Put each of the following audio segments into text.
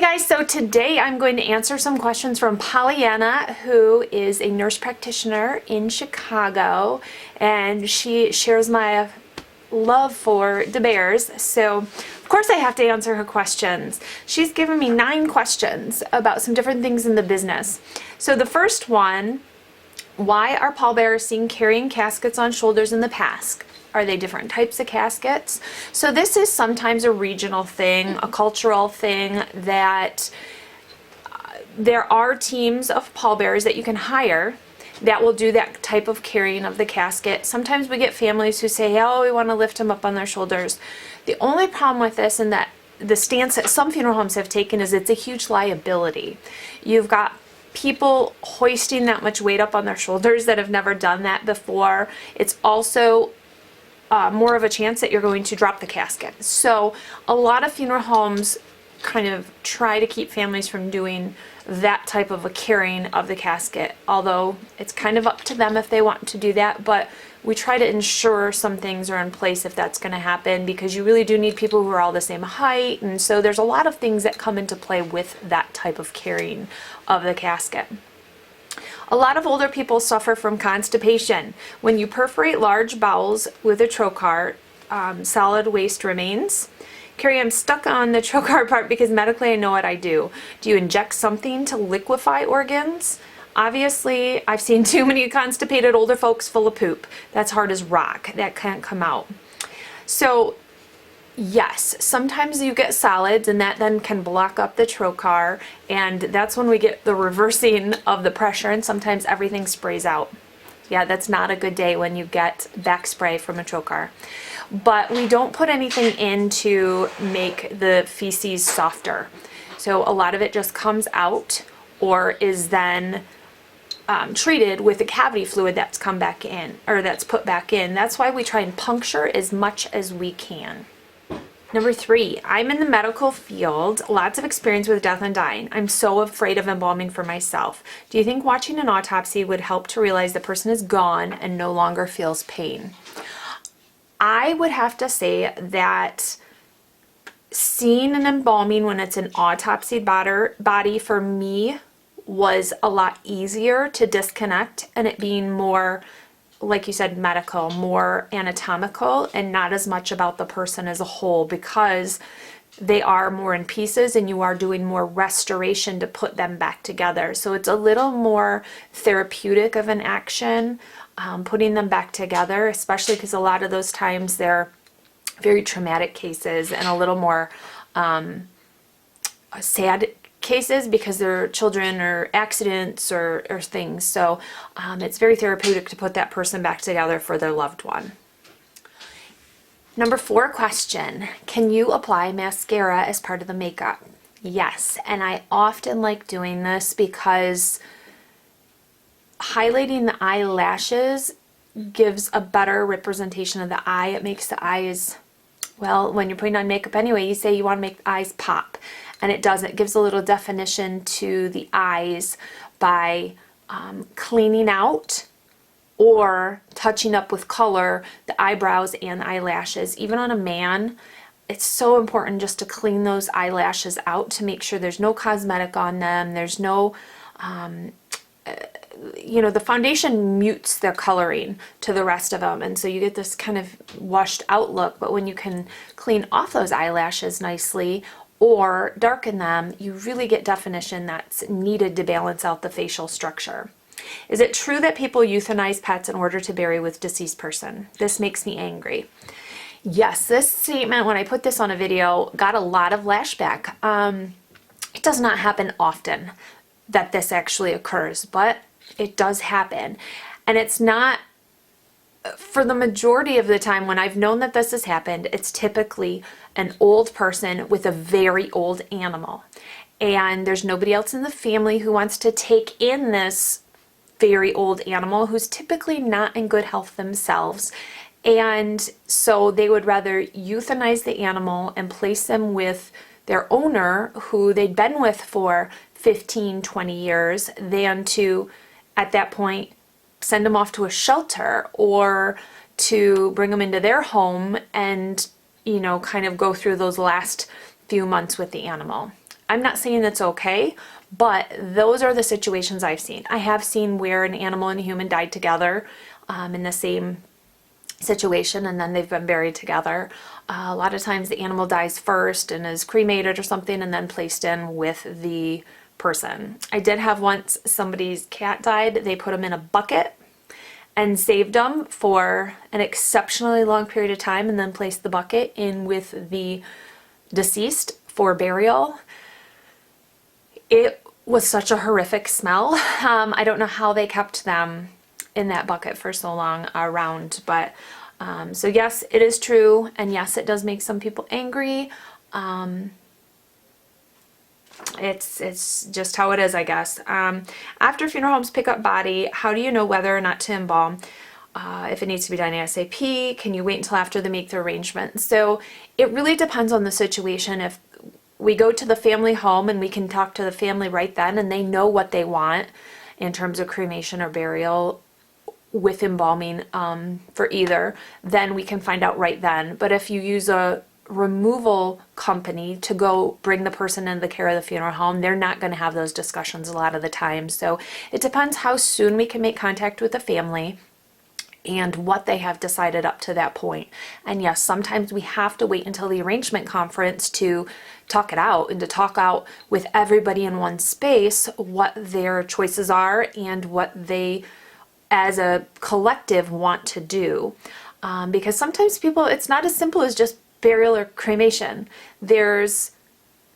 Guys, so today I'm going to answer some questions from Pollyanna, who is a nurse practitioner in Chicago, and she shares my love for the bears. So of course I have to answer her questions. She's given me 9 questions about some different things in the business. So the first one, why are pallbearers seen carrying caskets on shoulders in the past? Are they different types of caskets? So this is sometimes a regional thing, a cultural thing, that there are teams of pallbearers that you can hire that will do that type of carrying of the casket. Sometimes we get families who say, oh, we want to lift them up on their shoulders. The only problem with this, and that the stance that some funeral homes have taken, is it's a huge liability. You've got people hoisting that much weight up on their shoulders that have never done that before. It's also more of a chance that you're going to drop the casket. So a lot of funeral homes kind of try to keep families from doing that type of a carrying of the casket, although it's kind of up to them if they want to do that. But we try to ensure some things are in place if that's going to happen, because you really do need people who are all the same height, and so there's a lot of things that come into play with that type of carrying of the casket. A lot of older people suffer from constipation. When you perforate large bowels with a trocar, solid waste remains. Carrie, I'm stuck on the trocar part because medically I know what I do. Do you inject something to liquify organs? Obviously, I've seen too many constipated older folks full of poop. That's hard as rock. That can't come out. So yes, sometimes you get solids, and that then can block up the trocar, and that's when we get the reversing of the pressure, and sometimes everything sprays out. Yeah, that's not a good day when you get back spray from a trocar. But we don't put anything in to make the feces softer. So a lot of it just comes out or is then treated with the cavity fluid that's come back in, or that's put back in. That's why we try and puncture as much as we can. Number 3, I'm in the medical field, lots of experience with death and dying. I'm so afraid of embalming for myself. Do you think watching an autopsy would help to realize the person is gone and no longer feels pain? I would have to say that seeing an embalming when it's an autopsy body for me was a lot easier to disconnect, and it being more, like you said, medical, more anatomical, and not as much about the person as a whole, because they are more in pieces and you are doing more restoration to put them back together. So it's a little more therapeutic of an action, putting them back together, especially because a lot of those times they're very traumatic cases and a little more sad cases because they're children or accidents or things. So it's very therapeutic to put that person back together for their loved one. Number 4 question, can you apply mascara as part of the makeup? Yes, and I often like doing this because highlighting the eyelashes gives a better representation of the eye. It makes the eyes, well, when you're putting on makeup anyway, you say you want to make the eyes pop. And it does. It gives a little definition to the eyes by cleaning out or touching up with color the eyebrows and eyelashes. Even on a man, it's so important just to clean those eyelashes out to make sure there's no cosmetic on them. There's no, the foundation mutes their coloring to the rest of them. And so you get this kind of washed out look. But when you can clean off those eyelashes nicely or darken them, you really get definition that's needed to balance out the facial structure. Is it true that people euthanize pets in order to bury with deceased person? This makes me angry. Yes, this statement, when I put this on a video, got a lot of lashback. It does not happen often that this actually occurs, but it does happen. And it's not, for the majority of the time when I've known that this has happened, it's typically an old person with a very old animal. And there's nobody else in the family who wants to take in this very old animal who's typically not in good health themselves. And so they would rather euthanize the animal and place them with their owner who they'd been with for 15, 20 years than to, at that point, send them off to a shelter or to bring them into their home and, kind of go through those last few months with the animal. I'm not saying that's okay, but those are the situations I've seen. I have seen where an animal and a human died together in the same situation, and then they've been buried together. A lot of times the animal dies first and is cremated or something and then placed in with the person. I did have once somebody's cat died. They put him in a bucket and saved them for an exceptionally long period of time and then placed the bucket in with the deceased for burial. It was such a horrific smell. I don't know how they kept them in that bucket for so long around, but so yes, it is true, and yes, it does make some people angry. It's just how it is, I guess. After funeral homes pick up body, how do you know whether or not to embalm? If it needs to be done ASAP, can you wait until after they make the arrangement? So it really depends on the situation. If we go to the family home and we can talk to the family right then and they know what they want in terms of cremation or burial with embalming for either, then we can find out right then. But if you use a removal company to go bring the person into the care of the funeral home, they're not going to have those discussions a lot of the time. So it depends how soon we can make contact with the family and what they have decided up to that point. And yes, sometimes we have to wait until the arrangement conference to talk it out and to talk out with everybody in one space what their choices are and what they as a collective want to do. Because sometimes people, it's not as simple as just burial or cremation. There's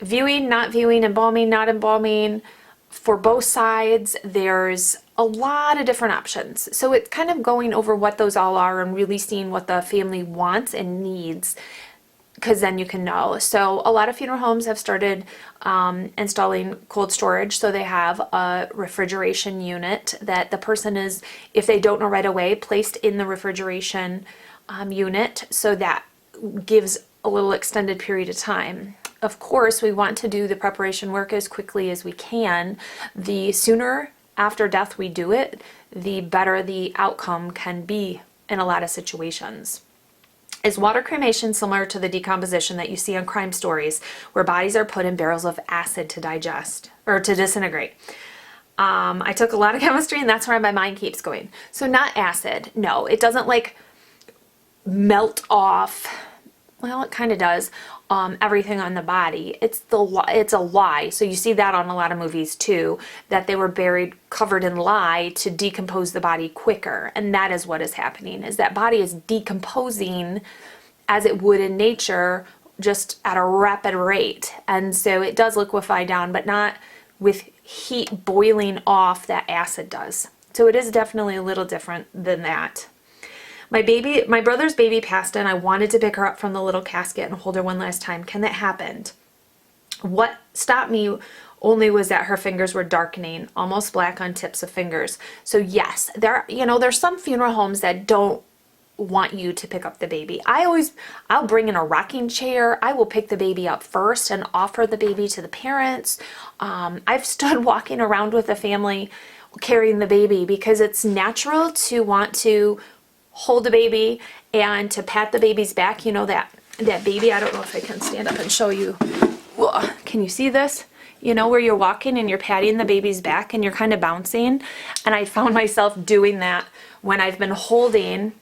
viewing, not viewing, embalming, not embalming. For both sides, there's a lot of different options. So it's kind of going over what those all are and really seeing what the family wants and needs, because then you can know. So a lot of funeral homes have started installing cold storage. So they have a refrigeration unit that the person is, if they don't know right away, placed in the refrigeration unit. So that gives a little extended period of time. Of course, we want to do the preparation work as quickly as we can. The sooner after death we do it, the better the outcome can be in a lot of situations. Is water cremation similar to the decomposition that you see on crime stories where bodies are put in barrels of acid to digest or to disintegrate? I took a lot of chemistry and that's where my mind keeps going. So not acid. No, it doesn't like melt off. Well, it kind of does. Everything on the body. It's a lye. So you see that on a lot of movies too, that they were buried covered in lye to decompose the body quicker. And that is what is happening, is that body is decomposing as it would in nature, just at a rapid rate. And so it does liquefy down, but not with heat boiling off that acid does. So it is definitely a little different than that. My brother's baby passed and I wanted to pick her up from the little casket and hold her one last time. Can that happen? What stopped me only was that her fingers were darkening, almost black on tips of fingers. So yes, there's some funeral homes that don't want you to pick up the baby. I'll bring in a rocking chair. I will pick the baby up first and offer the baby to the parents. I've stood walking around with the family carrying the baby because it's natural to want to hold the baby and to pat the baby's back. You know that baby, I don't know if I can stand up and show you. Can you see this? You know, where you're walking and you're patting the baby's back and you're kind of bouncing. And I found myself doing that when I've been holding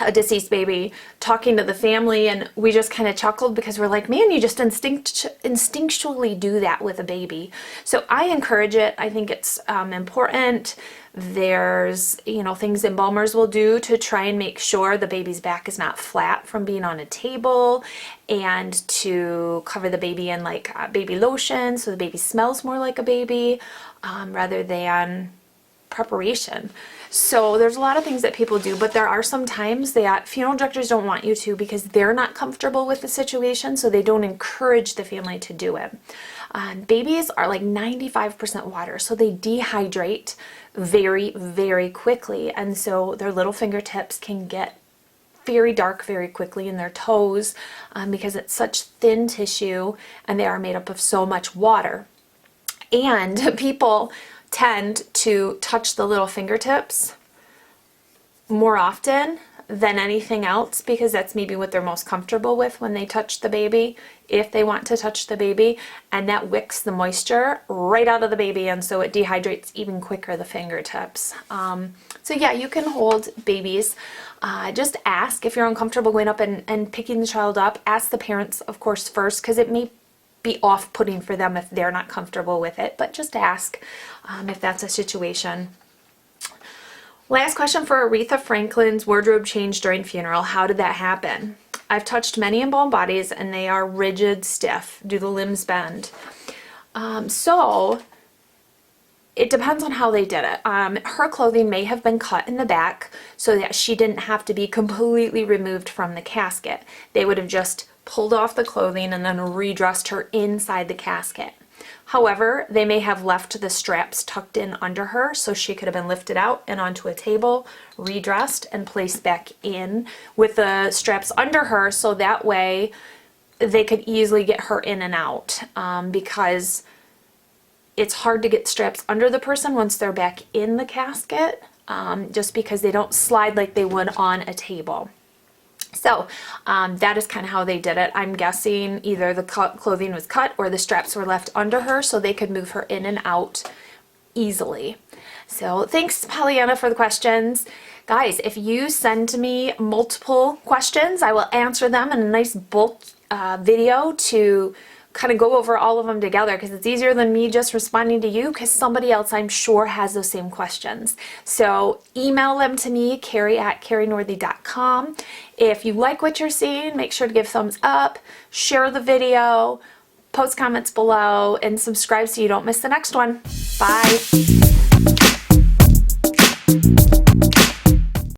a deceased baby, talking to the family, and we just kind of chuckled because we're like, man, you just instinctually do that with a baby. So I encourage it. I think it's important. There's, things embalmers will do to try and make sure the baby's back is not flat from being on a table, and to cover the baby in like baby lotion so the baby smells more like a baby rather than preparation. So there's a lot of things that people do, but there are some times that funeral directors don't want you to because they're not comfortable with the situation, so they don't encourage the family to do it. Babies are like 95% water, so they dehydrate very, very quickly, and so their little fingertips can get very dark very quickly in their toes because it's such thin tissue and they are made up of so much water. And people tend to touch the little fingertips more often than anything else, because that's maybe what they're most comfortable with when they touch the baby, if they want to touch the baby, and that wicks the moisture right out of the baby, and so it dehydrates even quicker the fingertips. So yeah, you can hold babies. Just ask if you're uncomfortable going up and picking the child up. Ask the parents, of course, first, because it may be off-putting for them if they're not comfortable with it, but just ask if that's a situation. Last question for Aretha Franklin's wardrobe change during funeral. How did that happen? I've touched many embalmed bodies and they are rigid, stiff. Do the limbs bend? So it depends on how they did it. Her clothing may have been cut in the back so that she didn't have to be completely removed from the casket. They would have just pulled off the clothing and then redressed her inside the casket. However, they may have left the straps tucked in under her so she could have been lifted out and onto a table, redressed, and placed back in with the straps under her, so that way they could easily get her in and out, because it's hard to get straps under the person once they're back in the casket, just because they don't slide like they would on a table. So that is kind of how they did it. I'm guessing either the clothing was cut or the straps were left under her so they could move her in and out easily. So thanks, Pollyanna, for the questions. Guys, if you send me multiple questions, I will answer them in a nice bulk video to kind of go over all of them together, because it's easier than me just responding to you, because somebody else I'm sure has those same questions. So email them to me, Kari@karinorthey.com. If you like what you're seeing, make sure to give thumbs up, share the video, post comments below, and subscribe so you don't miss the next one. Bye.